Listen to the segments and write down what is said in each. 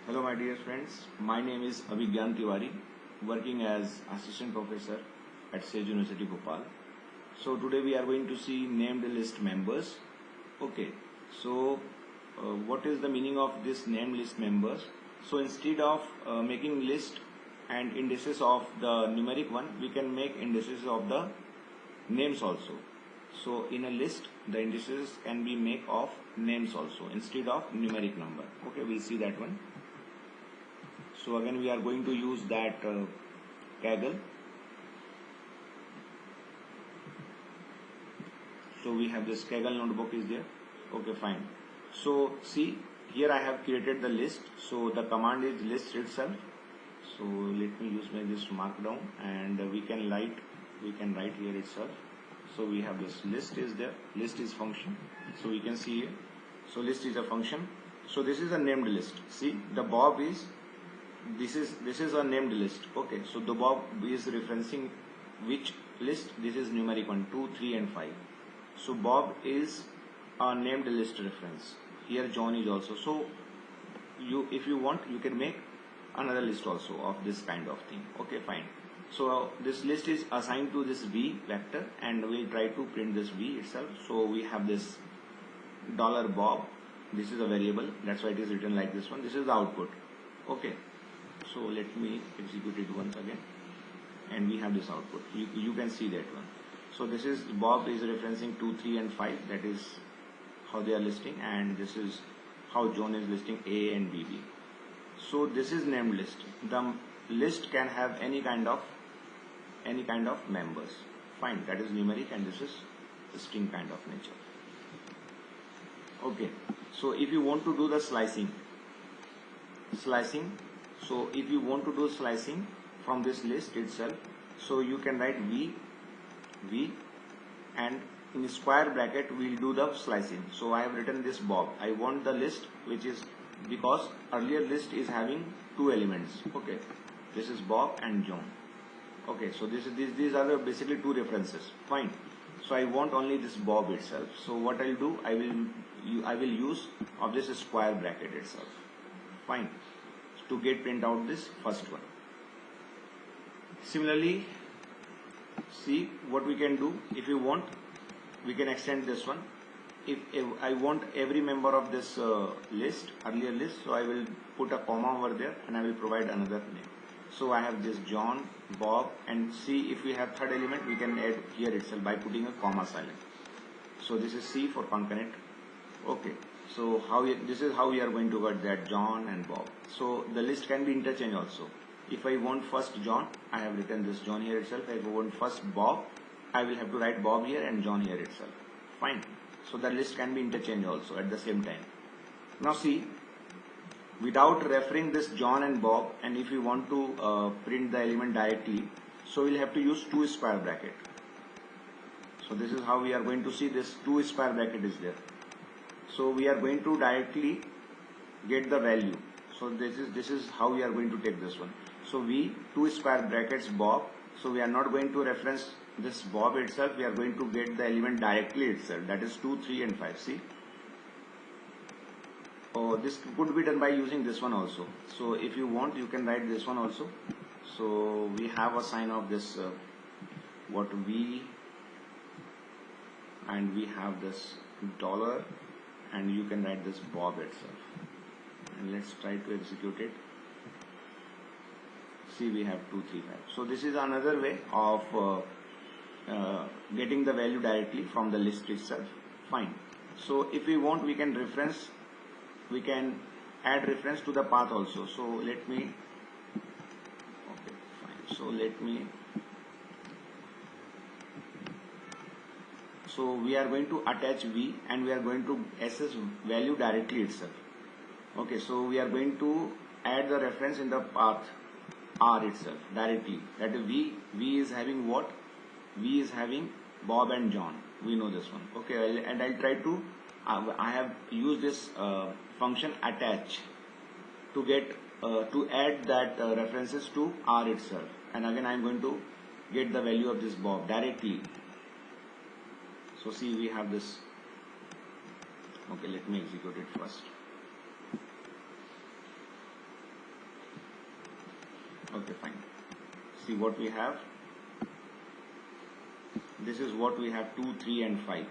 Hello my dear friends, my name is Abhigyan Tiwari, working as Assistant Professor at Sage University Bhopal. So today we are going to see named list members. Okay, so what is the meaning of this named list members? So instead of making list and indices of the numeric one, we can make indices of the names also. So in a list, the indices can be made of names also instead of numeric number. Okay, we'll see that one. So again we are going to use that Kaggle. So we have this Kaggle notebook is there. Okay, fine. So see, here I have created the list. So the command is list itself. So let me use this markdown and we can write here itself. So we have this list is there. List is function. So we can see here. So list is a function. So this is a named list. See, the Bob is this is a named list. Okay, so the Bob is referencing which list? This is numeric 1, 2, 3 and 5. So Bob is a named list reference. Here John is also. So if you want, you can make another list also of this kind of thing. Okay, fine. So this list is assigned to this V vector and we'll try to print this V itself. So we have this $Bob. This is a variable. That's why it is written like this one. This is the output. Okay. So let me execute it once again and we have this output. You can see that one. So this is Bob is referencing 2, 3 and 5. That is how they are listing, and this is how John is listing A and BB. So this is named list. The list can have any kind of members. Fine, that is numeric and this is string kind of nature. Okay, so if you want to do the slicing, so if you want to do slicing from this list itself, so you can write V and in square bracket we'll do the slicing. So I have written this Bob. I want the list which is, because earlier list is having two elements. Okay, this is Bob and John. Okay, so these are basically two references. Fine. So I want only this Bob itself. So what I'll do, I will use of this square bracket itself. Fine. To get print out this first one. Similarly, see what we can do. If you want, we can extend this one. If I want every member of this earlier list, so I will put a comma over there and I will provide another name. So I have this John, Bob, and see if we have third element, we can add here itself by putting a comma silent. So this is C for concurrent. Okay. So this is how we are going to get that John and Bob. So the list can be interchanged also. If I want first John, I have written this John here itself. If I want first Bob, I will have to write Bob here and John here itself. Fine. So the list can be interchanged also at the same time. Now see, without referring this John and Bob, and if you want to print the element directly, so we'll have to use 2 square bracket. So this is how we are going to see this 2 square bracket is there. So we are going to directly get the value. So this is how we are going to take this one. So V 2 square brackets Bob. So we are not going to reference this Bob itself. We are going to get the element directly itself. That is 2, 3 and 5. See. Oh, this could be done by using this one also. So if you want, you can write this one also. So we have a sign of this what V, and we have this $. And you can write this Bob itself. And let's try to execute it. See, we have 2, 3, 5. So this is another way of getting the value directly from the list itself. Fine. So if we want, we can add reference to the path also. So let me. Okay, fine. So let me. So we are going to attach V and we are going to access value directly itself. Okay, so we are going to add the reference in the path R itself directly. That is V is having what? V is having Bob and John. We know this one. Okay, and I'll try to, I have used this function attach to get, to add that references to R itself. And again, I'm going to get the value of this Bob directly. So see, we have this. Okay, let me execute it first. Okay, fine. See what we have. This is what we have, 2, 3 and 5.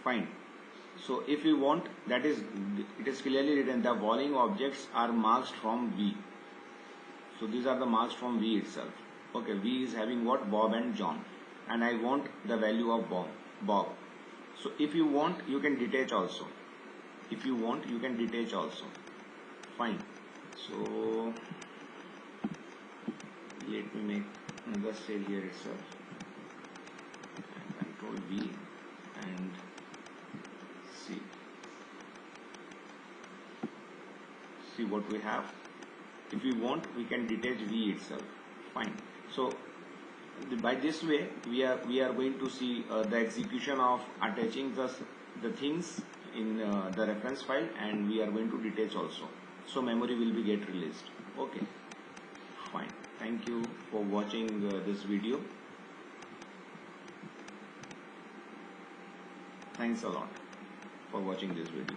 Fine. So if we want, that is, it is clearly written the following objects are marked from V. So these are the marks from V itself. Okay, V is having what? Bob and John. And I want the value of Bob. So if you want, you can detach also. If you want, you can detach also. Fine. So let me make another cell here itself. Control V and see what we have. If we want, we can detach V itself. Fine. So by this way, we are going to see the execution of attaching the things in the reference file, and we are going to detach also. So memory will be get released. Okay. Fine. Thank you for watching this video. Thanks a lot for watching this video.